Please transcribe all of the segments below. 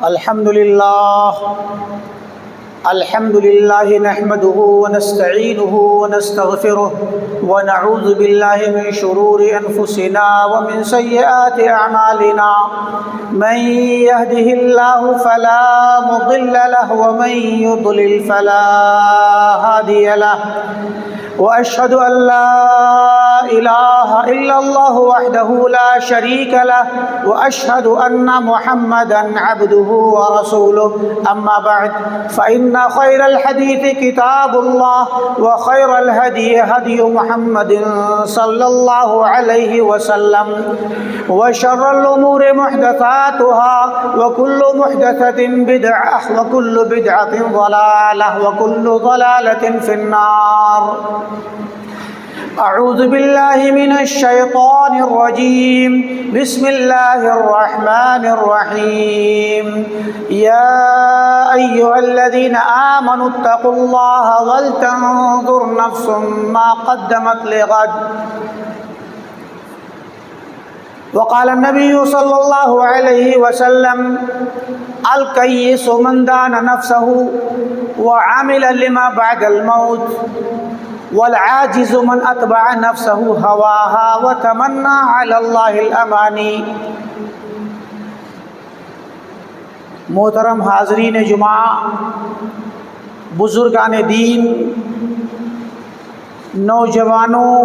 الحمد لله نحمده ونستعينه ونستغفره ونعوذ بالله من شرور أنفسنا ومن سيئات أعمالنا من يهده الله فلا مضل له ومن يضلل فلا هادي له وأشهد أن لا إله إلا الله وحده لا شريك له وأشهد أن محمدا عبده ورسوله أما بعد فإن خير الحديث كتاب الله وخير الهدي هدي محمد صلى الله عليه وسلم وشر الأمور محدثاتها وكل محدثة بدعة وكل بدعة ضلالة وكل ضلالة في النار أعوذ بالله من الشيطان الرجيم بسم الله الرحمن الرحيم يا أيها الذين آمنوا اتقوا الله ولتنظر نفس ما قدمت لغد وقال النبي صلى الله عليه وسلم الكيس من دان نفسه وعمل لما بعد الموت والعاجز من اتبع نفسه هواها وتمنى على الله الاماني۔ محترم حاضرین جمعہ، بزرگان دین، نوجوانوں،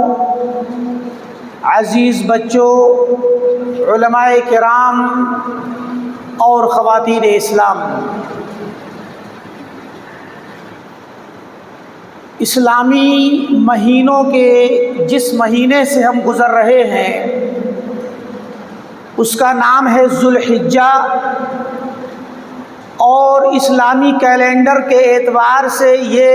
عزیز بچوں، علماء کرام اور خواتین اسلام، اسلامی مہینوں کے جس مہینے سے ہم گزر رہے ہیں اس کا نام ہے ذوالحجہ، اور اسلامی کیلنڈر کے اعتبار سے یہ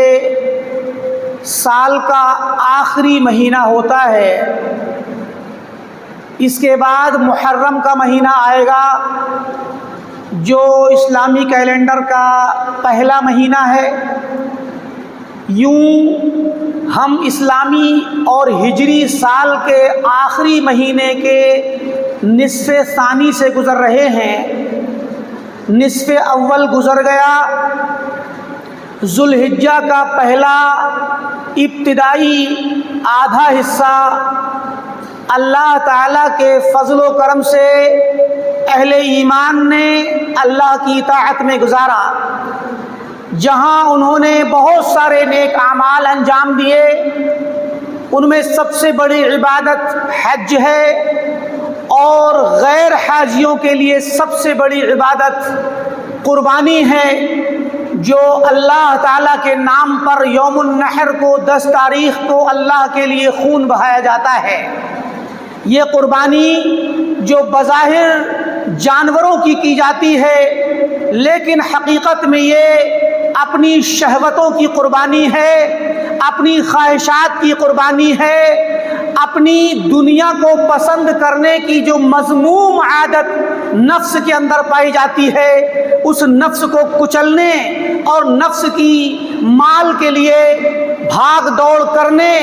سال کا آخری مہینہ ہوتا ہے۔ اس کے بعد محرم کا مہینہ آئے گا جو اسلامی کیلنڈر کا پہلا مہینہ ہے۔ یوں ہم اسلامی اور ہجری سال کے آخری مہینے کے نصف ثانی سے گزر رہے ہیں۔ نصف اول گزر گیا، ذوالحجہ کا پہلا ابتدائی آدھا حصہ اللہ تعالیٰ کے فضل و کرم سے اہل ایمان نے اللہ کی اطاعت میں گزارا، جہاں انہوں نے بہت سارے نیک اعمال انجام دیے۔ ان میں سب سے بڑی عبادت حج ہے، اور غیر حاجیوں کے لیے سب سے بڑی عبادت قربانی ہے، جو اللہ تعالیٰ کے نام پر یوم النحر کو 10 تاریخ کو اللہ کے لیے خون بہایا جاتا ہے۔ یہ قربانی جو بظاہر جانوروں کی جاتی ہے، لیکن حقیقت میں یہ اپنی شہوتوں کی قربانی ہے، اپنی خواہشات کی قربانی ہے، اپنی دنیا کو پسند کرنے کی جو مذموم عادت نفس کے اندر پائی جاتی ہے، اس نفس کو کچلنے اور نفس کی مال کے لیے بھاگ دوڑ کرنے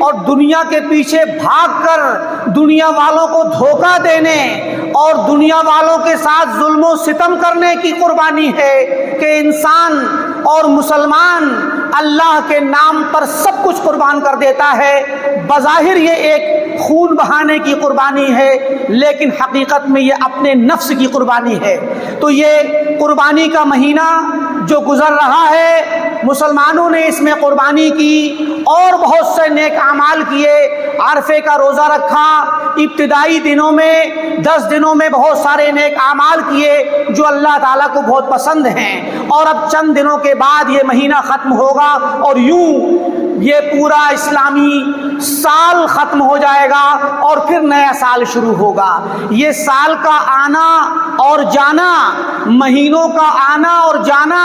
اور دنیا کے پیچھے بھاگ کر دنیا والوں کو دھوکہ دینے اور دنیا والوں کے ساتھ ظلم و ستم کرنے کی قربانی ہے کہ انسان اور مسلمان اللہ کے نام پر سب کچھ قربان کر دیتا ہے۔ بظاہر یہ ایک خون بہانے کی قربانی ہے، لیکن حقیقت میں یہ اپنے نفس کی قربانی ہے۔ تو یہ قربانی کا مہینہ جو گزر رہا ہے، مسلمانوں نے اس میں قربانی کی اور بہت سے نیک اعمال کیے۔ عرفے کا روزہ رکھا، ابتدائی دنوں میں 10 دنوں میں بہت سارے نیک اعمال کیے جو اللہ تعالیٰ کو بہت پسند ہیں، اور اب چند دنوں کے بعد یہ مہینہ ختم ہوگا اور یوں یہ پورا اسلامی سال ختم ہو جائے گا اور پھر نیا سال شروع ہوگا۔ یہ سال کا آنا اور جانا، مہینوں کا آنا اور جانا،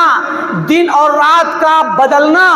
دن اور رات کا بدلنا،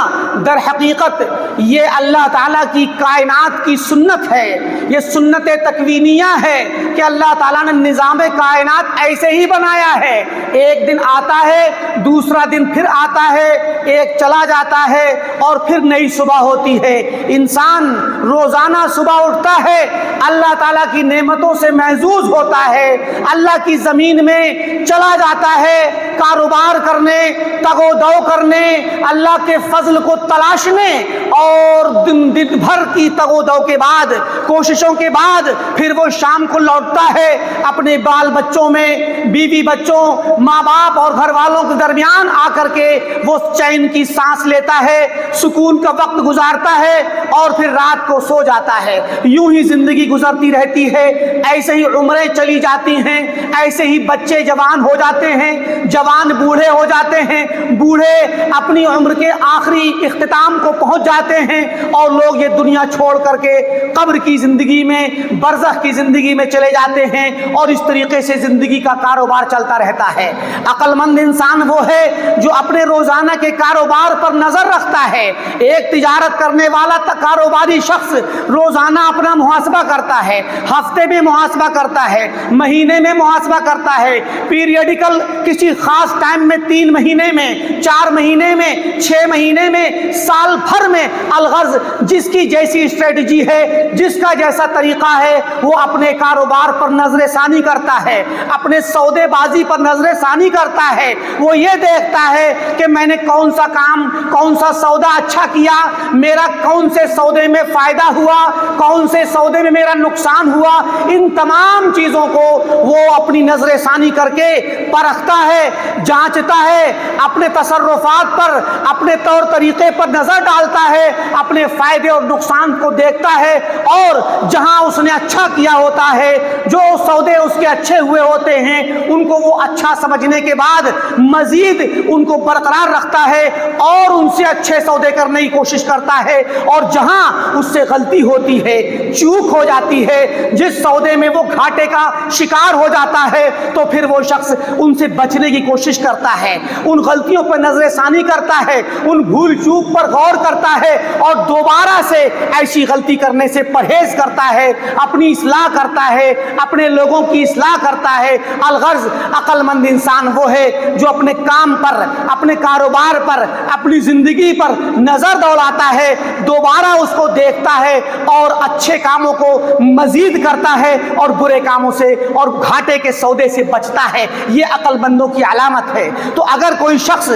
در حقیقت یہ اللہ تعالیٰ کی کائنات کی سنت ہے، یہ سنت تکوینیہ ہے کہ اللہ تعالیٰ نے نظام کائنات ایسے ہی بنایا ہے۔ ایک دن آتا ہے، دوسرا دن پھر آتا ہے، ایک چلا جاتا ہے اور پھر نئی صبح ہوتی ہے۔ انسان روزانہ صبح اٹھتا ہے، اللہ تعالیٰ کی نعمتوں سے محظوظ ہوتا ہے، اللہ کی زمین میں چلا جاتا ہے کاروبار کرنے، تگ و دو کرنے، اللہ کے فضل کو تلاشنے، اور دن بھر کی تگ و دو کے بعد، کوششوں کے بعد پھر وہ شام کو لوٹتا ہے، اپنے بال بچوں میں، بیوی بچوں، ماں باپ اور گھر والوں کے درمیان آ کر کے وہ چین کی سانس لیتا ہے، سکون کا وقت گزارتا ہے، اور پھر رات کو سو جاتا ہے۔ یوں ہی زندگی گزرتی رہتی ہے، ایسے ہی عمریں چلی جاتی ہیں، ایسے ہی بچے جوان ہو جاتے ہیں، جوان بوڑھے ہو جاتے ہیں، بوڑھے اپنی عمر کے آخری اختتام کو پہنچ جاتے ہیں، اور لوگ یہ دنیا چھوڑ کر کے قبر کی زندگی میں، برزخ کی زندگی میں چلے جاتے ہیں، اور اس طریقے سے زندگی کا کاروبار چلتا رہتا ہے۔ عقل مند انسان وہ ہے جو اپنے روزانہ کے کاروبار پر نظر رکھتا ہے۔ ایک تجارت کرنے والا کاروباری شخص روزانہ اپنا محاسبہ کرتا ہے، ہفتے میں محاسبہ کرتا ہے، مہینے میں محاسبہ کرتا ہے، پیریڈیکل کسی خاص ٹائم میں 3 مہینے میں، 4 مہینے میں، 6 مہینے میں، سال بھر میں، الغرض جس کی جیسی اسٹریٹجی ہے، جس کا جیسا طریقہ ہے، وہ اپنے کاروبار پر نظر ثانی کرتا ہے، اپنے سودے بازی پر نظر ثانی کرتا ہے۔ وہ یہ دیکھتا ہے کہ میں نے کون سا کام، کون سا سودا اچھا کیا، میرا کون سے سودے میں فائدہ ہوا، کون سے سودے میں میرا نقصان ہوا، ان تمام چیزوں کو وہ اپنی نظر ثانی کر کے پرکھتا ہے، جانچتا ہے، اپنے تصرفات پر، اپنے طور طریقے پر نظر ڈالتا ہے، اپنے فائدے اور نقصان کو دیکھتا ہے، اور جہاں اس نے اچھا کیا ہوتا ہے، جو سودے اس کے اچھے ہوئے ہوتے ہیں، ان کو وہ اچھا سمجھنے کے بعد مزید ان کو برقرار رکھتا ہے، اور ان سے اچھے سودے کرنے کی کوشش کرتا ہے، اور جہاں اس سے غلطی ہوتی ہے، چوک ہو جاتی ہے، جس سودے میں وہ گھاٹے کا شکار ہو جاتا ہے، تو پھر وہ شخص ان سے بچنے کی کوشش کرتا ہے، ان غلطیوں پر نظر ثانی کرتا ہے، ان بھول چوک پر غور کرتا ہے، اور دوبارہ سے ایسی غلطی کرنے سے پرہیز کرتا ہے، اپنی اصلاح کرتا ہے، اپنے لوگوں کی اصلاح کرتا ہے۔ الغرض عقل مند انسان وہ ہے جو اپنے کام پر، اپنے کاروبار پر، اپنی زندگی پر نظر دوڑاتا ہے، دوبارہ اس کو دیکھتا ہے، اور اچھے کاموں کو مزید کرتا ہے، اور برے کاموں سے اور گھاٹے کے سودے سے بچتا ہے۔ یہ عقل مندوں کی علامت ہے۔ تو اگر کوئی شخص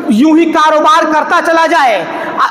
یوں ہی کاروبار کرتا چلا جائے،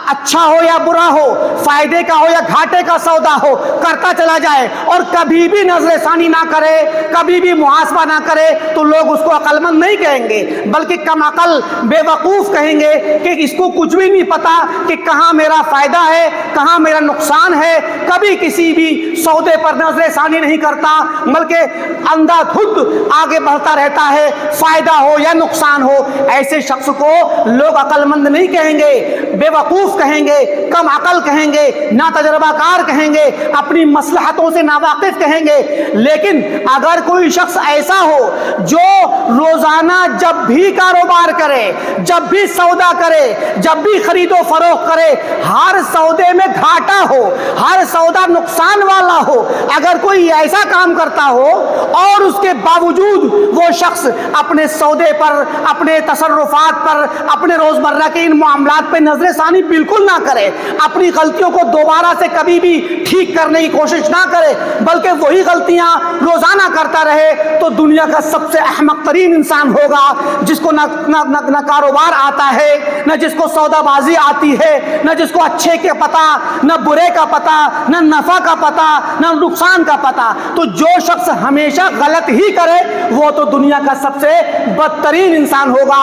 اچھا ہو یا برا ہو، فائدے کا ہو یا گھاٹے کا سودا ہو، کرتا چلا جائے، اور کبھی بھی نظر ثانی نہ کرے، کبھی بھی محاسبہ نہ کرے، تو لوگ اس کو عقل مند نہیں کہیں گے، بلکہ کم عقل، بے وقوف کہیں گے، کہ اس کو کچھ بھی نہیں پتا کہ کہاں میرا فائدہ ہے، کہاں میرا نقصان ہے، کبھی کسی بھی سودے پر نظر ثانی نہیں کرتا، بلکہ اندھا دھند آگے بڑھتا رہتا ہے، فائدہ ہو یا نقصان ہو۔ ایسے شخص کو لوگ عقل مند نہیں کہیں گے، بے وقوف کہیں گے، کم عقل کہیں گے، نا تجربہ کار کہیں گے، اپنی مصلحتوں سے ناواقف کہیں گے۔ لیکن اگر کوئی شخص ایسا ہو جو روزانہ جب بھی کاروبار کرے، جب بھی سودا کرے، جب بھی خرید و فروخت کرے، ہر سودے میں گھاٹا ہو، ہر سودا نقصان والا ہو، اگر کوئی ایسا کام کرتا ہو، اور اس کے باوجود وہ شخص اپنے سودے پر، اپنے تصرفات پر، اپنے روزمرہ کے ان معاملات پہ نظر ثانی بالکل نہ کرے، اپنی غلطیوں کو دوبارہ سے کبھی بھی ٹھیک کرنے کی کوشش نہ کرے، بلکہ وہی غلطیاں روزانہ کرتا رہے، تو دنیا کا سب سے احمق ترین انسان ہوگا، جس کو نہ کاروبار آتا ہے، نہ جس کو سودا بازی آتی ہے، نہ جس کو اچھے کا پتہ، نہ برے کا پتہ، نہ نفع کا پتہ، نہ نقصان کا پتہ۔ تو جو شخص ہمیشہ غلط ہی کرے، وہ تو دنیا کا سب سے بدترین انسان ہوگا،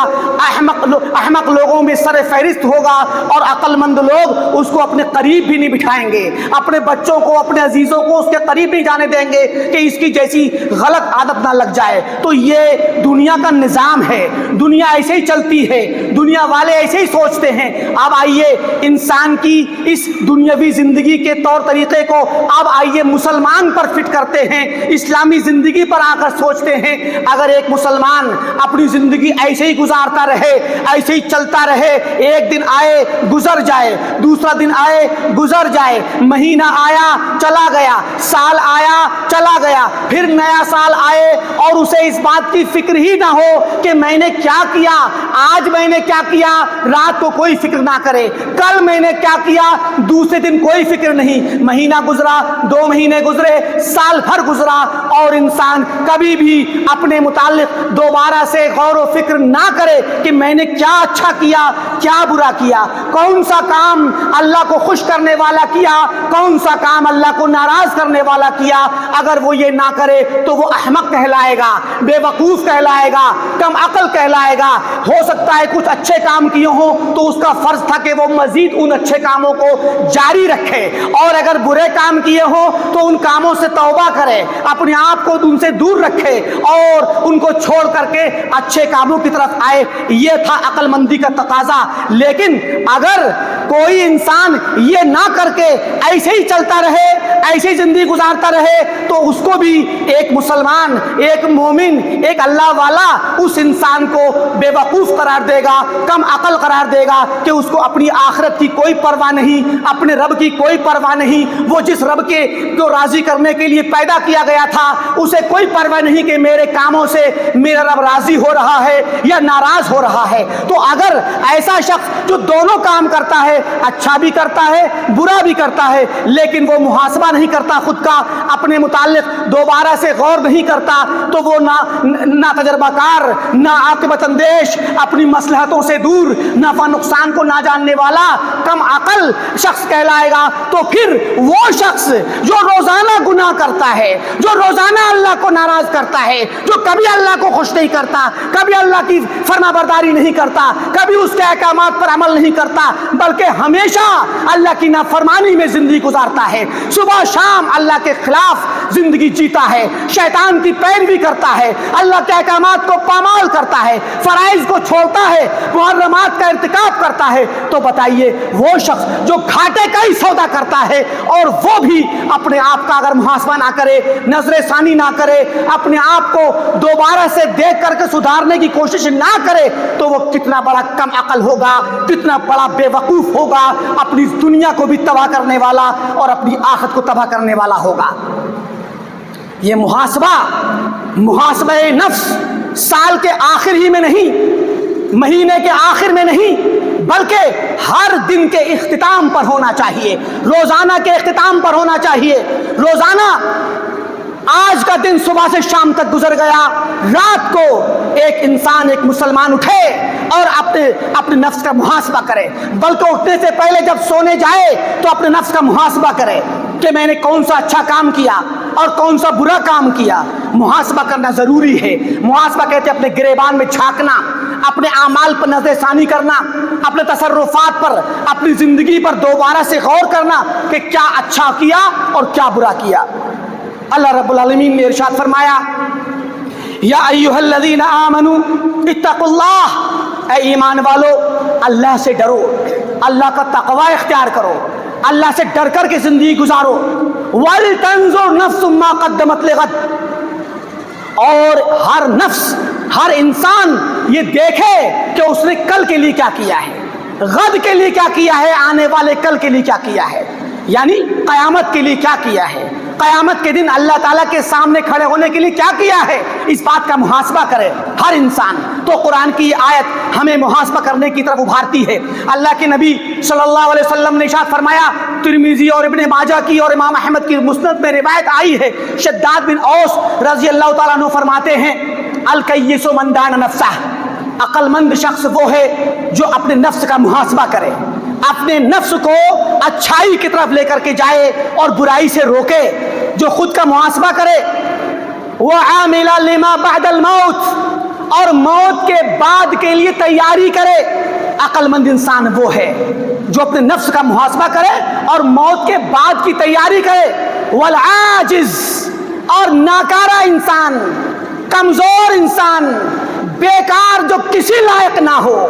احمق لوگوں میں سر فہرست ہوگا، اور عقل مند لوگ اس کو اپنے قریب بھی نہیں بٹھائیں گے، اپنے بچوں کو، اپنے عزیزوں کو اس کے قریب نہیں جانے دیں گے کہ اس کی جیسی غلط عادت نہ لگ جائے۔ تو یہ دنیا کا نظام ہے، دنیا ایسے ہی چلتی ہے، دنیا والے ایسے ہی سوچتے ہیں۔ اب آئیے انسان کی اس دنیاوی زندگی کے طور طریقے کو اب آئیے مسلمان پر فٹ کرتے ہیں، اسلامی زندگی پر آ کر سوچتے ہیں۔ اگر ایک مسلمان اپنی زندگی ایسے ہی گزارتا رہے، ایسے ہی چلتا رہے، ایک دن آئے گزر جائے، دوسرا دن آئے گزر جائے، مہینہ آیا چلا گیا، سال آیا چلا گیا، پھر نیا سال آئے اور اسے اس بات کی فکر ہی نہ ہو کہ میں نے کیا کیا، آج میں نے کیا کیا، رات کو کوئی فکر نہ کرے، کل میں نے کیا کیا، دوسرے دن کوئی فکر نہیں، مہینہ گزرا، 2 مہینے گزرے، سال بھر گزرا، اور انسان کبھی بھی اپنے متعلق دوبارہ سے غور و فکر نہ کرے کہ میں نے کیا اچھا کیا، کیا برا کیا، کون سا کام اللہ کو خوش کرنے والا کیا، کون سا کام اللہ کو ناراض کرنے والا کیا۔ اگر وہ یہ نہ کرے تو وہ احمق کہلائے گا، بے وقوف کہلائے گا، کم عقل کہلائے گا۔ ہو سکتا ہے کچھ اچھے کام کیے ہوں تو اس کا فرض تھا کہ وہ مزید ان اچھے کاموں کو جاری رکھے، اور اگر برے کام کیے ہوں تو ان کاموں سے توبہ کرے، اپنے آپ کو ان سے دور رکھے اور ان کو چھوڑ کر کے اچھے کاموں کی طرف آئے۔ یہ تھا عقل مندی کا تقاضا۔ لیکن اگر کوئی انسان یہ نہ کر کے ایسے ہی چلتا رہے، ایسے ہی زندگی گزارتا رہے، تو اس کو بھی ایک مسلمان، ایک مومن، ایک اللہ والا اس انسان کو بے وقوف قرار دے گا، کم عقل قرار دے گا کہ اس کو اپنی آخرت کی کوئی پرواہ نہیں، اپنے رب کی کوئی پرواہ نہیں۔ وہ جس رب کے کو راضی کرنے کے لیے پیدا کیا گیا تھا اسے کوئی پرواہ نہیں کہ میرے کاموں سے میرا رب راضی ہو رہا ہے یا ناراض ہو رہا ہے۔ تو اگر ایسا شخص جو دونوں کام کرتا ہے، اچھا بھی کرتا ہے برا بھی کرتا ہے، لیکن وہ محاسبہ نہیں کرتا خود کا، اپنے متعلق دوبارہ سے غور نہیں کرتا، تو وہ نہ تجربہ کار، نہ عاقبت اندیش، اپنی مصلحتوں سے دور، نفع نقصان کو نہ جاننے والا، کم عقل شخص کہلائے گا۔ تو پھر وہ شخص جو روزانہ گناہ کرتا ہے، جو روزانہ اللہ کو ناراض کرتا ہے، جو کبھی اللہ کو خوش نہیں کرتا، کبھی اللہ کی فرما برداری نہیں کرتا، کبھی اس کے احکامات پر عمل نہیں کرتا، بلکہ ہمیشہ اللہ کی نافرمانی میں زندگی گزارتا ہے، صبح شام اللہ کے خلاف زندگی جیتا ہے، شیطان کی پیروی کرتا ہے، اللہ کے احکامات کو پامال کرتا ہے، فرائض کو چھوڑتا ہے، محرمات کا ارتکاب کرتا ہے، تو بتائیے وہ شخص جو گھاٹے کا ہی سودا کرتا ہے اور وہ بھی اپنے آپ کا اگر محاسبہ نہ کرے، نظر ثانی نہ کرے، اپنے آپ کو دوبارہ سے دیکھ کر کے سدھارنے کی کوشش نہ کرے، تو وہ کتنا بڑا کم عقل ہوگا، کتنا بڑا بے وقوف ہوگا، اپنی دنیا کو بھی تباہ کرنے والا اور اپنی آخرت کو تباہ کرنے والا ہوگا۔ یہ محاسبہ نفس سال کے آخر ہی میں نہیں، مہینے کے آخر میں نہیں، بلکہ ہر دن کے اختتام پر ہونا چاہیے، روزانہ کے اختتام پر ہونا چاہیے۔ روزانہ آج کا دن صبح سے شام تک گزر گیا، رات کو ایک انسان، ایک مسلمان اٹھے اور اپنے نفس کا محاسبہ کرے، بلکہ اٹھنے سے پہلے جب سونے جائے تو اپنے نفس کا محاسبہ کرے کہ میں نے کون سا اچھا کام کیا اور کون سا برا کام کیا۔ محاسبہ کرنا ضروری ہے۔ محاسبہ کہتے ہیں اپنے گریبان میں جھانکنا، اپنے اعمال پر نظر ثانی کرنا، اپنے تصرفات پر، اپنی زندگی پر دوبارہ سے غور کرنا کہ کیا اچھا کیا اور کیا برا کیا۔ اللہ رب العالمین نے ارشاد فرمایا، یا ایھا الذین آمنوا اتقوا اللہ، اے ایمان والو اللہ سے ڈرو، اللہ کا تقوی اختیار کرو، اللہ سے ڈر کر کے زندگی گزارو۔ وَلْتَنْظُرْ نَفْسٌ مَّا قَدَّمَتْ لِغَدٍ، اور ہر نفس، ہر انسان یہ دیکھے کہ اس نے کل کے لیے کیا کیا ہے، غد کے لیے کیا کیا ہے، آنے والے کل کے لیے کیا کیا ہے، یعنی قیامت کے لیے کیا کیا ہے، قیامت کے دن اللہ تعالیٰ کے سامنے کھڑے ہونے کے لیے کیا کیا ہے، اس بات کا محاسبہ کرے ہر انسان۔ تو قرآن کی یہ آیت ہمیں محاسبہ کرنے کی طرف ابھارتی ہے۔ اللہ کے نبی صلی اللہ علیہ وسلم نے ارشاد فرمایا، ترمذی اور ابن ماجہ کی اور امام احمد کی مسند میں روایت آئی ہے، شداد بن اوس رضی اللہ تعالیٰ عنہ فرماتے ہیں، الکیس من دان نفسہ، عقل مند شخص وہ ہے جو اپنے نفس کا محاسبہ کرے، اپنے نفس کو اچھائی کی طرف لے کر کے جائے اور برائی سے روکے، جو خود کا محاسبہ کرے۔ وَعَامِلَ لِمَا بَعْدَ الْمَوْتِ، اور موت کے بعد کے لیے تیاری کرے۔ عقل مند انسان وہ ہے جو اپنے نفس کا محاسبہ کرے اور موت کے بعد کی تیاری کرے۔ وَالْعَاجِزِ، اور ناکارہ انسان، کمزور انسان، بیکار، جو کسی لائق نہ ہو،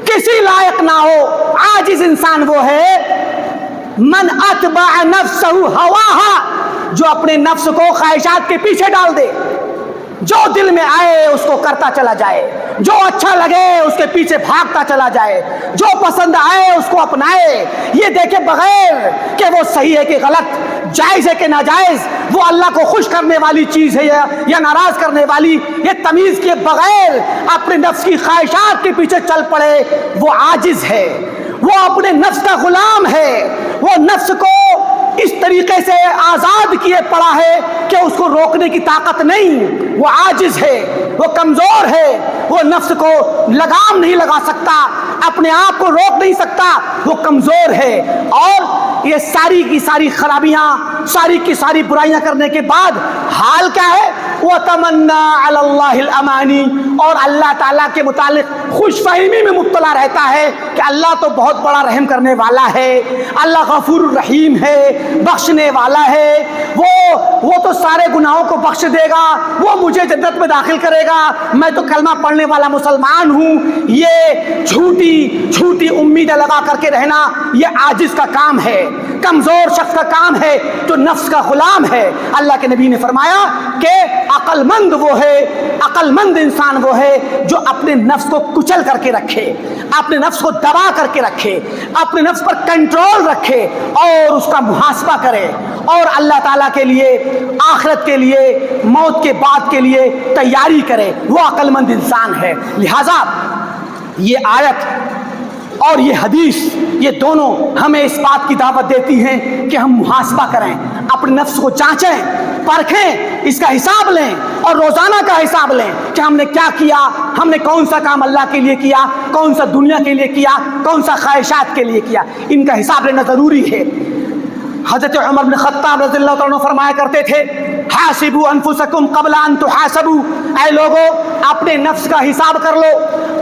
کسی لائق نہ ہو، عاجز انسان وہ ہے من اتبع نفسہ ہواہا، جو اپنے نفس کو خواہشات کے پیچھے ڈال دے، جو دل میں آئے اس کو کرتا چلا جائے۔ جو اچھا لگے اس کے پیچھے بھاگتا چلا جائے, جو پسند آئے اس کو اپنائے, یہ دیکھے بغیر کہ وہ صحیح ہے کہ غلط, جائز ہے کہ ناجائز, وہ اللہ کو خوش کرنے والی چیز ہے یا ناراض کرنے والی, یہ تمیز کیے بغیر اپنے نفس کی خواہشات کے پیچھے چل پڑے, وہ عاجز ہے, وہ اپنے نفس کا غلام ہے, وہ نفس کو اس طریقے سے آزاد کیے پڑا ہے کہ اس کو روکنے کی طاقت نہیں, وہ عاجز ہے, وہ کمزور ہے, وہ نفس کو لگام نہیں لگا سکتا, اپنے آپ کو روک نہیں سکتا, وہ کمزور ہے. اور یہ ساری کی ساری خرابیاں, ساری کی ساری برائیاں کرنے کے بعد حال کیا ہے؟ وَتَمَنَّا عَلَى اللَّهِ الْأَمَانِي, اور اللہ تعالیٰ کے متعلق خوش فہمی میں مبتلا رہتا ہے کہ اللہ تو بہت بڑا رحم کرنے والا ہے, اللہ غفور الرحیم ہے, بخشنے والا ہے, وہ تو سارے گناہوں کو بخش دے گا, وہ مجھے جنت میں داخل کرے گا, میں تو کلمہ پڑھنے والا مسلمان ہوں. یہ جھوٹی امیدیں لگا کر کے رہنا یہ عاجز کا کام ہے, کمزور شخص کا کام ہے, جو نفس کا غلام ہے. اللہ کے نبی نے فرمایا کہ عقل مند وہ ہے, عقل مند انسان وہ ہے جو اپنے نفس کو کچل کر کے رکھے, اپنے نفس کو دبا کر کے رکھے, اپنے نفس پر کنٹرول رکھے اور اس کا محاسبہ کرے, اور اللہ تعالیٰ کے لیے, آخرت کے لیے, موت کے بعد کے لیے تیاری کرے, وہ عقل مند انسان ہے. لہذا یہ آیت اور یہ حدیث, یہ دونوں ہمیں اس بات کی دعوت دیتی ہیں کہ ہم محاسبہ کریں, اپنے نفس کو جانچیں, پرکھیں, اس کا حساب لیں اور روزانہ کا حساب لیں کہ ہم نے کیا کیا, ہم نے کون سا کام اللہ کے لیے کیا, کون سا دنیا کے لیے کیا, کون سا خواہشات کے لیے کیا. ان کا حساب لینا ضروری ہے. حضرت عمر بن خطاب رضی اللہ تعالیٰ عنہ فرمایا کرتے تھے, حاسبوا انفسکم قبل ان تحاسبوا, اے لوگو اپنے نفس کا حساب کر لو,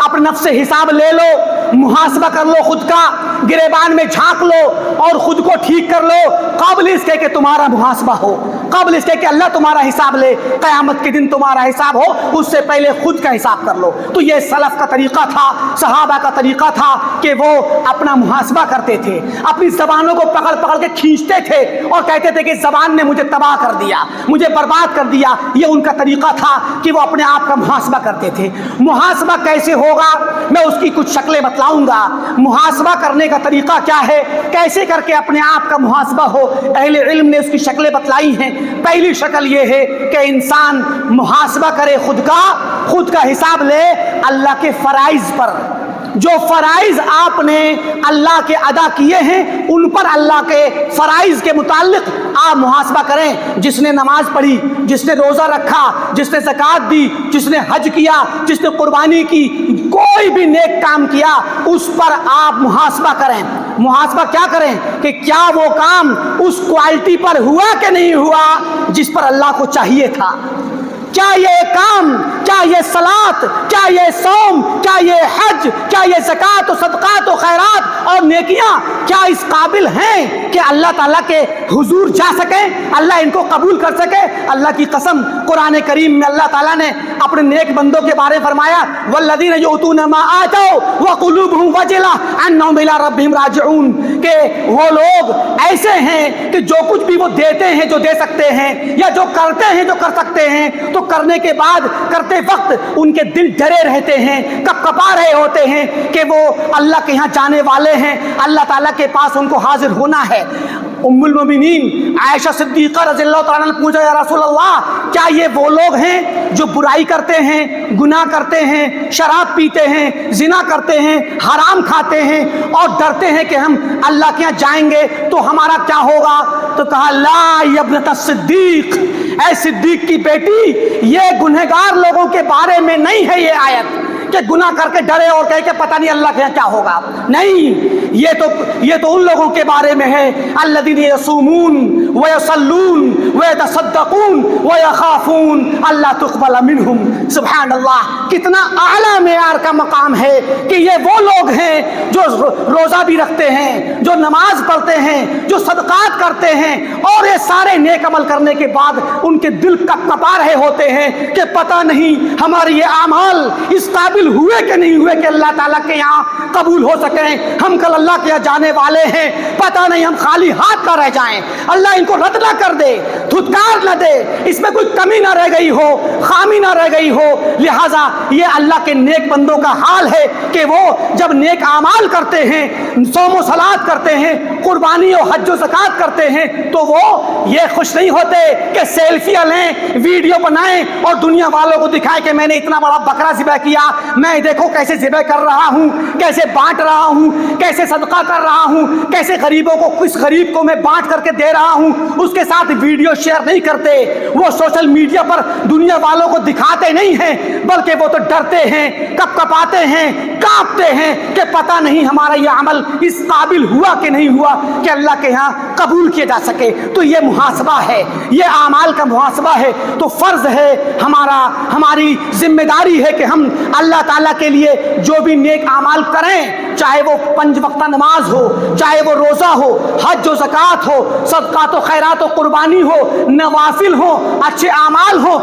اپنے نفس سے حساب لے لو, محاسبہ کر لو, خود کا گریبان میں جھانک لو اور خود کو ٹھیک کر لو, قبل اس کے کہ تمہارا محاسبہ ہو, قبل اس کے کہ اللہ تمہارا حساب لے, قیامت کے دن تمہارا حساب ہو, اس سے پہلے خود کا حساب کر لو. تو یہ سلف کا طریقہ تھا, صحابہ کا طریقہ تھا کہ وہ اپنا محاسبہ کرتے تھے, اپنی زبانوں کو پکڑ پکڑ کے کھینچتے تھے اور کہتے تھے کہ زبان نے مجھے تباہ کر دیا, مجھے برباد کر دیا. یہ ان کا طریقہ تھا کہ وہ اپنے آپ کا محاسبہ کرتے تھے. محاسبہ کیسے ہوگا میں اس کی کچھ شکلیں بتلاؤں گا. محاسبہ کرنے کا طریقہ کیا ہے, کیسے کر کے اپنے آپ کا محاسبہ ہو, اہل علم نے اس کی شکلیں بتلائی ہیں. پہلی شکل یہ ہے کہ انسان محاسبہ کرے, خود کا حساب لے اللہ کے فرائض پر. جو فرائض آپ نے اللہ کے ادا کیے ہیں ان پر اللہ کے فرائض کے متعلق آپ محاسبہ کریں. جس نے نماز پڑھی, جس نے روزہ رکھا, جس نے زکوٰۃ دی, جس نے حج کیا, جس نے قربانی کی, کوئی بھی نیک کام کیا, اس پر آپ محاسبہ کریں. محاسبہ کیا کریں کہ کیا وہ کام اس کوالٹی پر ہوا کہ نہیں ہوا جس پر اللہ کو چاہیے تھا. کیا یہ کام, کیا یہ صلاۃ, کیا یہ صوم, کیا یہ حج, کیا یہ زکوٰۃ و صدقات و خیرات اور نیکیاں کیا اس قابل ہیں کہ اللہ تعالیٰ کے حضور جا سکیں, اللہ ان کو قبول کر سکے. اللہ کی قسم, قرآن کریم میں اللہ تعالیٰ نے اپنے نیک بندوں کے بارے میں فرمایا, والذین یؤتون ما آتوا وقلوبہم وجلہ انہم الی ربہم راجعون, کہ وہ لوگ ایسے ہیں کہ جو کچھ بھی وہ دیتے ہیں, جو دے سکتے ہیں, یا جو کرتے ہیں, جو کر سکتے ہیں, تو کرنے کے بعد, کرتے وقت ان کے دل ڈرے رہتے ہیں, کپا رہے ہوتے ہیں کہ وہ اللہ کے یہاں جانے والے ہیں, اللہ تعالیٰ کے پاس ان کو حاضر ہونا ہے. ام المومنین عائشہ صدیقہ رضی اللہ تعالیٰ نے پوچھا, یا رسول اللہ کیا یہ وہ لوگ ہیں جو برائی کرتے ہیں, گناہ کرتے ہیں, شراب پیتے ہیں, زنا کرتے ہیں, حرام کھاتے ہیں اور ڈرتے ہیں کہ ہم اللہ کے یہاں جائیں گے تو ہمارا کیا ہوگا؟ تو کہا, لا یا ابنۃ الصدیق, اے صدیق کی بیٹی, یہ گنہگار لوگوں کے بارے میں نہیں ہے یہ آیت کہ گناہ کر کے ڈرے اور کہے کہ پتہ نہیں اللہ کے یہاں کیا ہوگا. نہیں, یہ تو ان لوگوں کے بارے میں ہے, الذین یصومون ویصلون ویتصدقون ویخافون اللہ تقبل منہم. سبحان اللہ, کتنا اعلیٰ معیار کا مقام ہے کہ یہ وہ لوگ ہیں جو روزہ بھی رکھتے ہیں, جو نماز پڑھتے ہیں, جو صدقات کرتے ہیں اور یہ سارے نیک عمل کرنے کے بعد ان کے دل کپا رہے ہوتے ہیں کہ پتہ نہیں ہمارے یہ اعمال اس قابل ہوئے کہ نہیں ہوئے کہ اللہ تعالیٰ کے یہاں قبول ہو سکیں. ہم کل اللہ کے یہاں جانے والے ہیں, پتہ نہیں ہم خالی ہاتھ نہ رہ جائیں, اللہ ان کو رد نہ کر دے, دھتکار نہ دے, اس میں کوئی کمی نہ رہ گئی ہو, خامی نہ رہ گئی ہو. لہٰذا یہ اللہ کے نیک بندوں کا حال ہے کہ وہ جب نیک اعمال کرتے ہیں, صوم و صلات کرتے ہیں, قربانی و حج و زکات کرتے ہیں, تو وہ یہ خوش نہیں ہوتے کہ سیلفیاں لیں, ویڈیو بنائیں اور دنیا والوں کو دکھائیں کہ میں نے اتنا بڑا بکرا ذبح کیا, میں دیکھو کیسے ذبح کر رہا ہوں, کیسے بانٹ رہا ہوں, کیسے صدقہ کر رہا ہوں, کیسے غریبوں کو, کس غریب کو میں بانٹ کر کے دے رہا ہوں. اس کے ساتھ ویڈیو شیئر نہیں کرتے, وہ سوشل میڈیا پر دنیا والوں کو دکھاتے نہیں ہیں, بلکہ وہ تو ڈرتے ہیں, کپ کپاتے ہیں, کانپتے ہیں کہ پتہ نہیں ہمارا یہ عمل اس قابل ہوا کہ نہیں ہوا کہ اللہ کے ہاں قبول کیا جا سکے. تو یہ محاسبہ ہے, یہ اعمال کا محاسبہ ہے. تو فرض ہے ہماری ذمہ داری ہے کہ ہم اللہ تعالیٰ کے لیے جو بھی نیک اعمال کریں, چاہے وہ 5 وقتہ نماز ہو, چاہے وہ روزہ ہو, حج و زکات ہو, صدقات و خیرات و قربانی ہو, نوافل ہو, اچھے اعمال ہو,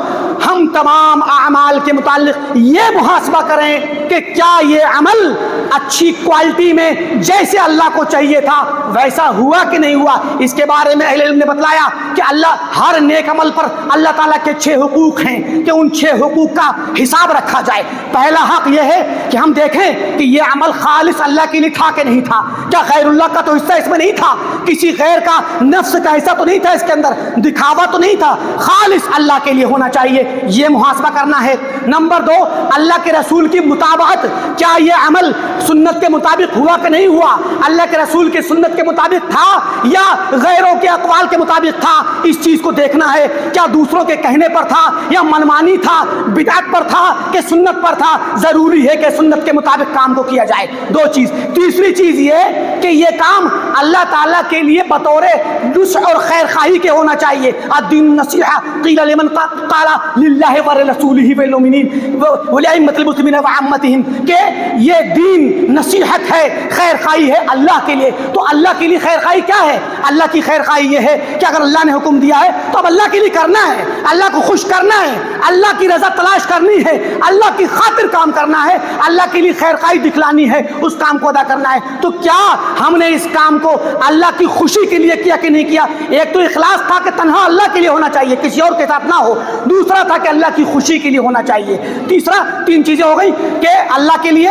ہم تمام اعمال کے متعلق یہ محاسبہ کریں کہ کیا یہ عمل اچھی کوالٹی میں جیسے اللہ کو چاہیے تھا ویسا ہوا کہ نہیں ہوا. اس کے بارے میں اہل علم نے بتلایا کہ اللہ ہر نیک عمل پر اللہ تعالیٰ کے 6 حقوق ہیں کہ ان 6 حقوق کا حساب رکھا جائے. پہلا حق یہ ہے کہ ہم دیکھیں کہ یہ عمل خالص اللہ کے لیے تھا کہ نہیں تھا, کیا غیر اللہ کا تو حصہ اس میں نہیں تھا, کسی غیر کا نفس کا حصہ تو نہیں تھا اس کے اندر, دکھاوا تو نہیں تھا, خالص اللہ کے لیے ہونا چاہیے. یہ محاسبہ کرنا ہے. نمبر 2, اللہ کے رسول کی مطابقت, کیا یہ عمل سنت کے مطابق ہوا کہ نہیں ہوا, اللہ کے رسول کی سنت کے مطابق تھا یا غیروں کے اقوال کے مطابق تھا. اس چیز کو دیکھنا ہے, کیا دوسروں کے کہنے پر تھا یا منمانی تھا, بدعت پر تھا کہ سنت پر تھا. ضروری ہے کہ سنت کے مطابق کام کو کیا جائے. 2 چیز. تیسری چیز یہ کہ یہ کام اللہ تعالیٰ کے لیے بطور نصح اور خیر خواہی کے ہونا چاہیے. الدین نصیحہ قیل لمن قال للہ ولرسولہ والمؤمنین ولائمۃ المسلمین وعامتہم, کہ یہ دین نصیحت ہے, خیر خواہی ہے اللہ کے لیے. تو اللہ کے لیے خیر خواہی کیا ہے؟ اللہ کی خیر خواہی یہ ہے کہ اگر اللہ نے حکم دیا ہے تو اب اللہ کے لیے کرنا ہے, اللہ کو خوش کرنا ہے, اللہ کی رضا تلاش کرنی ہے, اللہ کی خاطر کام کرنا ہے, اللہ کے لیے خیر خواہی دکھلانی ہے, اس کام کو ادا کرنا ہے. تو کیا ہم نے اس کام کو اللہ کی خوشی کے لیے کیا کہ نہیں کیا؟ ایک تو اخلاص تھا کہ تنہا اللہ کے لیے ہونا چاہیے, کسی اور کے ساتھ نہ ہو. دوسرا تھا کہ اللہ کی خوشی کے لیے ہونا چاہیے. تیسرا, 3 چیزیں ہو گئی کہ اللہ کے لیے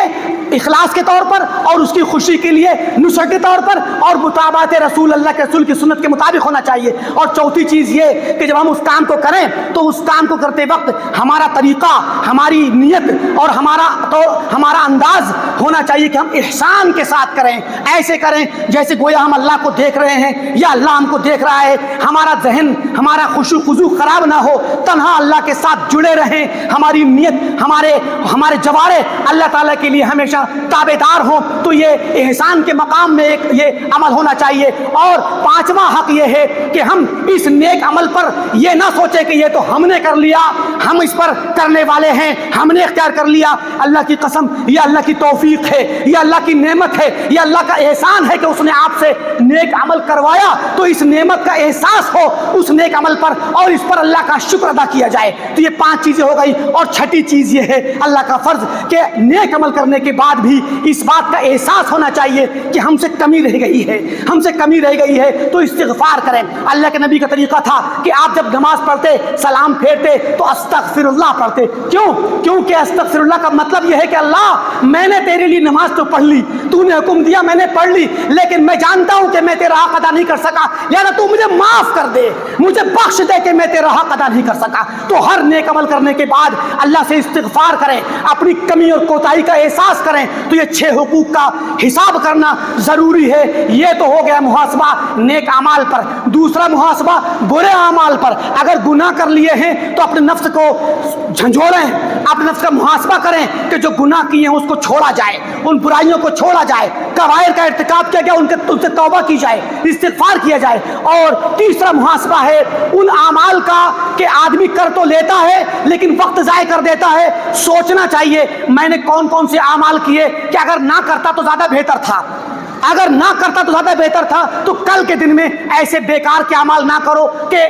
اخلاص کے طور پر اور اس کی خوشی کے لیے نصرت کے طور پر اور مطابقت رسول, اللہ کے رسول کی سنت کے مطابق ہونا چاہیے. اور چوتھی چیز یہ کہ جب ہم اس کام کو کریں تو اس کام کو کرتے وقت ہمارا طریقہ, ہماری نیت اور ہمارا انداز ہونا چاہیے کہ ہم احسان کے ساتھ کریں, ایسے کریں جیسے گویا ہم اللہ کو دیکھ رہے ہیں یا اللہ ہم کو دیکھ رہا ہے. ہمارا ذہن, ہمارا خشوع خضوع خراب نہ ہو, تنہا اللہ کے ساتھ جڑے رہیں, ہماری نیت, ہمارے جوارح اللہ تعالیٰ کے لیے ہمیشہ تابع دار ہوں. تو یہ احسان کے مقام میں ایک یہ عمل ہونا چاہیے. اور 5واں حق یہ ہے کہ ہم اس نیک عمل پر یہ نہ سوچیں کہ یہ تو ہم نے کر لیا, ہم اس پر کرنے والے ہیں, ہم نے اختیار کر لیا. اللہ کی قسم, یہ اللہ کی توفیق ہے, یہ اللہ کی نعمت ہے, یہ اللہ کا احسان ہے کہ اس نے آپ سے نیک عمل کروایا. تو اس نعمت کا احساس ہو اس نیک عمل پر اور اس پر اللہ کا شکر ادا کیا جائے. تو یہ 5 چیزیں ہو گئی. اور 6ٹھی چیز یہ ہے اللہ کا فرض کہ نیک عمل کرنے کے بعد بھی اس بات کا احساس ہونا چاہیے کہ ہم سے کمی رہ گئی ہے, ہم سے کمی رہ گئی ہے. تو استغفار کریں. اللہ کے نبی کا طریقہ تھا کہ آپ جب نماز پڑھتے, سلام پھیرتے تو استغفر اللہ پڑھتے. کیونکہ استغفر اللہ کا مطلب یہ ہے کہ اللہ میں نے تیرے لیے نماز تو پڑھ لی, تو نے حکم دیا میں نے پڑھ لی, لیکن میں جانتا ہوں کہ میں تیرا حق ادا نہیں کر سکا, لہذا تو مجھے معاف کر دے, مجھے بخش دے کہ میں تیرا حق ادا نہیں کر سکا. تو ہر نیک عمل کرنے کے بعد اللہ سے استغفار کریں, اپنی کمی اور کوتاہی کا احساس کریں. تو یہ 6 حقوق کا حساب کرنا ضروری ہے. یہ تو ہو گیا محاسبہ نیک اعمال پر. دوسرا محاسبہ برے اعمال پر. اگر گناہ کر لیے ہیں تو اپنے نفس کو جھنجھوڑیں, اپنے نفس کا محاسبہ کریں کہ جو گناہ کیے ہیں اس کو چھوڑا جائے, ان برائیوں کو چھوڑا جائے, کبائر کا ارتکاب کیا گیا ان سے توبہ کی جائے, استغفار کیا جائے. اور تیسرا محاسبہ ہے ان اعمال کا کہ آدمی کر تو لیتا ہے لیکن وقت ضائع کر دیتا ہے. سوچنا چاہیے میں نے کون کون سے اعمال کیے کہ اگر نہ کرتا تو زیادہ بہتر تھا, اگر نہ کرتا تو زیادہ بہتر تھا، تو کل کے دن میں ایسے بیکار کے اعمال نہ کرو کہ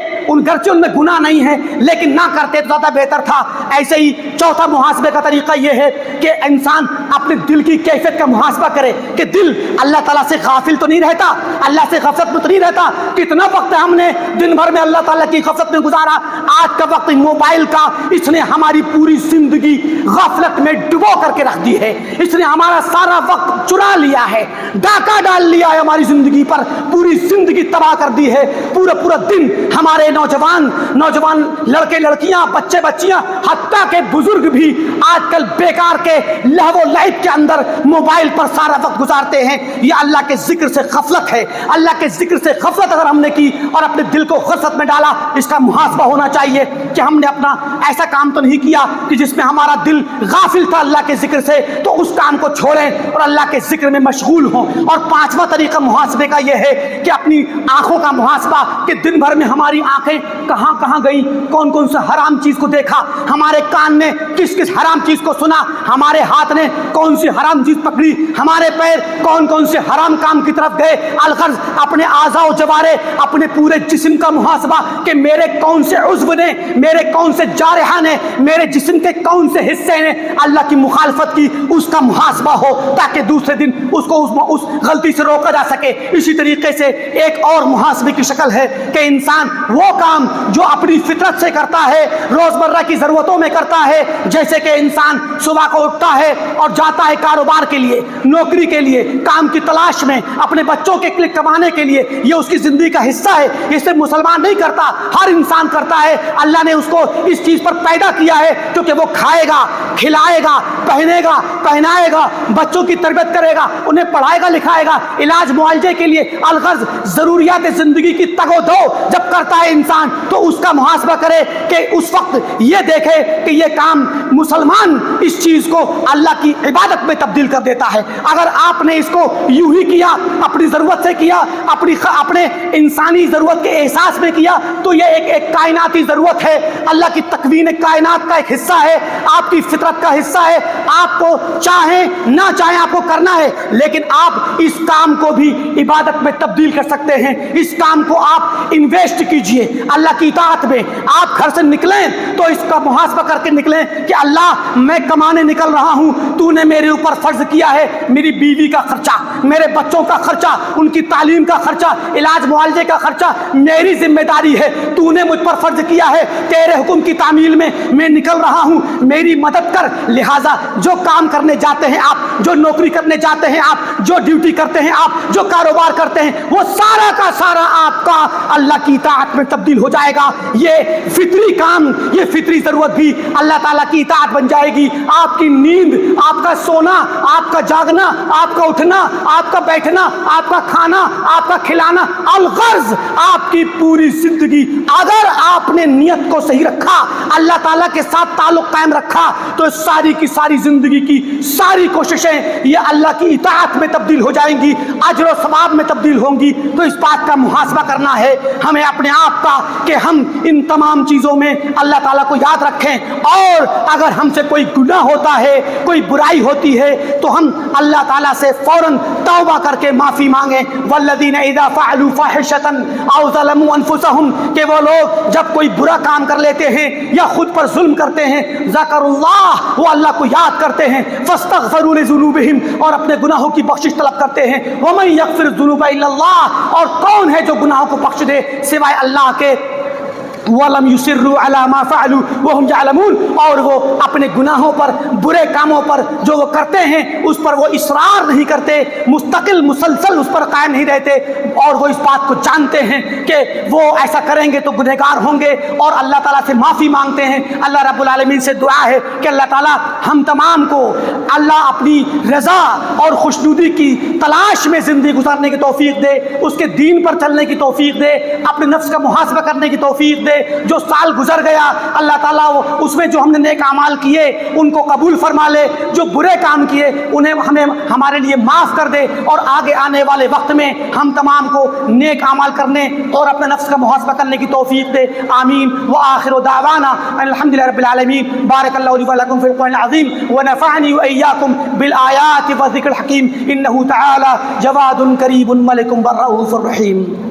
گرچہ ان میں گناہ نہیں ہے لیکن نہ کرتے تو زیادہ بہتر تھا۔ ایسے ہی چوتھا محاسبے کا طریقہ یہ ہے کہ انسان اپنے دل کی کیفیت کا محاسبہ کرے کہ دل اللہ تعالیٰ سے غافل تو نہیں رہتا، اللہ سے غفلت میں تو نہیں رہتا۔ کتنا وقت ہم نے دن بھر میں اللہ تعالیٰ کی غفلت میں گزارا، آج کا وقت موبائل کا اس نے ہماری پوری زندگی غفلت میں ڈبو کر کے رکھ دی ہے، اس نے ہمارا سارا وقت چرا لیا ہے، ڈاکہ ڈال لیا ہے ہماری زندگی پر، پوری زندگی تباہ کر دی ہے۔ پورا دن ہمارے نوجوان لڑکے لڑکیاں، بچے بچیاں، حتیٰ کہ بزرگ بھی آج کل بیکار کے لہو و لعب کے اندر موبائل پر سارا وقت گزارتے ہیں۔ یہ اللہ کے ذکر سے غفلت ہے۔ اللہ کے ذکر سے غفلت اگر ہم نے کی اور اپنے دل کو غفلت میں ڈالا، اس کا محاسبہ ہونا چاہیے کہ ہم نے اپنا ایسا کام تو نہیں کیا کہ جس میں ہمارا دل غافل تھا اللہ کے ذکر سے، تو اس کام کو چھوڑیں اور اللہ کے ذکر میں مشغول ہوں۔ اور پانچواں طریقہ محاسبے کا یہ ہے کہ اپنی آنکھوں کا محاسبہ، کہ دن بھر میں ہماری آنکھیں کہاں کہاں گئی، کون کون سے حرام چیز کو دیکھا، ہمارے کان نے کس کس حرام چیز کو سنا، ہمارے ہاتھ نے کون سی حرام چیز پکڑی، ہمارے پیر کون کون سے حرام کام کی طرف گئے۔ الغرض اپنے اعضاء و جوارے، اپنے پورے جسم کا محاسبہ کہ میرے کون سے عضو نے، میرے کون سے جارحہ نے، میرے جسم کے کون سے حصے نے اللہ کی مخالفت کی، اس کا محاسبہ ہو تاکہ دوسرے دن اس کو اس غلطی سے روکا جا سکے۔ اسی طریقے سے ایک اور محاسبے کی شکل ہے کہ انسان وہ کام جو اپنی فطرت سے کرتا ہے، روزمرہ کی ضرورتوں میں کرتا ہے، جیسے کہ انسان صبح کو اٹھتا ہے اور جاتا ہے کاروبار کے لیے، نوکری کے لیے، کام کی تلاش میں، اپنے بچوں کے لیے کمانے کے لیے، یہ اس کی زندگی کا حصہ ہے۔ یہ صرف مسلمان نہیں کرتا، ہر انسان کرتا ہے۔ اللہ نے اس کو اس چیز پر پیدا کیا ہے کیونکہ وہ کھائے گا، کھلائے گا، پہنے گا، پہنائے گا، بچوں کی تربیت کرے گا، انہیں پڑھائے گا، لکھائے گا، علاج معالجے کے لیے، الغرض ضروریات زندگی کی تگ و دو جب کرتا ہے انسان، تو اس کا محاسبہ کرے کہ اس وقت یہ دیکھے کہ یہ کام مسلمان اس چیز کو اللہ کی عبادت میں تبدیل کر دیتا ہے۔ اگر آپ نے اس کو یوں ہی کیا، اپنی ضرورت سے کیا، اپنے انسانی ضرورت کے احساس میں کیا، تو یہ ایک کائناتی ضرورت ہے، اللہ کی تکوین کائنات کا ایک حصہ ہے، آپ کی فطرت کا حصہ ہے۔ آپ کو چاہیں نہ چاہیں آپ کو کرنا ہے، لیکن آپ اس کام کو بھی عبادت میں تبدیل کر سکتے ہیں۔ اس کام کو آپ انویسٹ کیجئے اللہ کی اطاعت میں۔ آپ گھر سے نکلیں تو اس کا محاسبہ کر کے نکلیں کہ اللہ میں کمانے نکل رہا ہوں، تو نے میرے اوپر فرض کیا ہے میری بیوی کا خرچہ، میرے بچوں کا خرچہ، ان کی تعلیم کا خرچہ، علاج معالجے کا خرچہ میری ذمہ داری ہے، تو نے مجھ پر فرض کیا ہے تیرے حکم کی تعمیل میں میں نکل رہا ہوں، میری مدد کر۔ لہٰذا جو کام کرنے جاتے ہیں آپ، جو نوکری کرنے جاتے ہیں آپ، جو ڈیوٹی کرتے ہیں آپ، جو کاروبار کرتے ہیں، وہ سارا کا سارا آپ کا اللہ کی اطاعت میں تبدیل ہو جائے گا۔ یہ فطری کام، یہ فطری ضرورت بھی اللہ تعالیٰ کی اطاعت بن جائے گی۔ آپ کی نیند، آپ کا سونا، آپ کا جاگنا، آپ کا اٹھنا، آپ کا بیٹھنا، آپ کا کھانا، آپ کا کھلانا، الغرض آپ کی پوری زندگی اگر آپ نے نیت کو صحیح رکھا، اللہ تعالیٰ کے ساتھ تعلق قائم رکھا، تو ساری کی ساری زندگی کی ساری کوششیں یہ اللہ کی اطاعت میں تبدیل ہو جائیں گی، اجر و ثواب میں تبدیل ہوں گی۔ تو اس بات کا محاسبہ کرنا ہے ہمیں اپنے آپ کا کہ ہم ان تمام چیزوں میں اللہ تعالیٰ کو یاد رکھیں، اور اگر ہم سے کوئی گناہ ہوتا ہے، کوئی برائی ہوتی ہے، تو ہم اللہ تعالیٰ سے فوراً توبہ کر کے معافی مانگیں۔ والذین اذا فعلوا فاحشۃ او ظلموا انفسهم، کہ وہ لوگ جب کوئی برا کام کر لیتے ہیں یا خود پر ظلم کرتے ہیں، ذکر اللہ، وہ اللہ کو یاد کرتے ہیں، فاستغفروا لذنوبهم، اور اپنے گناہوں کی بخشش طلب کرتے ہیں، ومن یغفر الذنوب الا اللہ، اور کون ہے جو گناہوں کو بخش دے سوائے اللہ کے، وَلَمْ يُصِرُّوا عَلَى مَا فَعَلُوا وَهُمْ يَعْلَمُونَ، اور وہ اپنے گناہوں پر، برے کاموں پر جو وہ کرتے ہیں اس پر وہ اصرار نہیں کرتے، مستقل مسلسل اس پر قائم نہیں رہتے، اور وہ اس بات کو جانتے ہیں کہ وہ ایسا کریں گے تو گنہگار ہوں گے، اور اللہ تعالیٰ سے معافی مانگتے ہیں۔ اللہ رب العالمین سے دعا ہے کہ اللہ تعالیٰ ہم تمام کو اللہ اپنی رضا اور خوشنودی کی تلاش میں زندگی گزارنے کی توفیق دے، اس کے دین پر چلنے کی توفیق دے، اپنے نفس کا محاسبہ کرنے کی توفیق دے۔ جو سال گزر گیا اللہ تعالیٰ اس میں جو ہم نے نیک اعمال کیے ان کو قبول فرما لے، جو برے کام کیے انہیں ہمیں ہمارے لیے معاف کر دے، اور آگے آنے والے وقت میں ہم تمام کو نیک اعمال کرنے اور اپنے نفس کا محاسبہ کرنے کی توفیق دے۔ آمین۔ وآخر دعوانا الحمدللہ رب العالمین۔ بارک اللہ لی ولکم فی القرآن العظیم ونفعنی وإیاکم وإياكم بالآيات والذكر الحكيم إنه تعالى جواد كريم ملك رؤوف رحيم.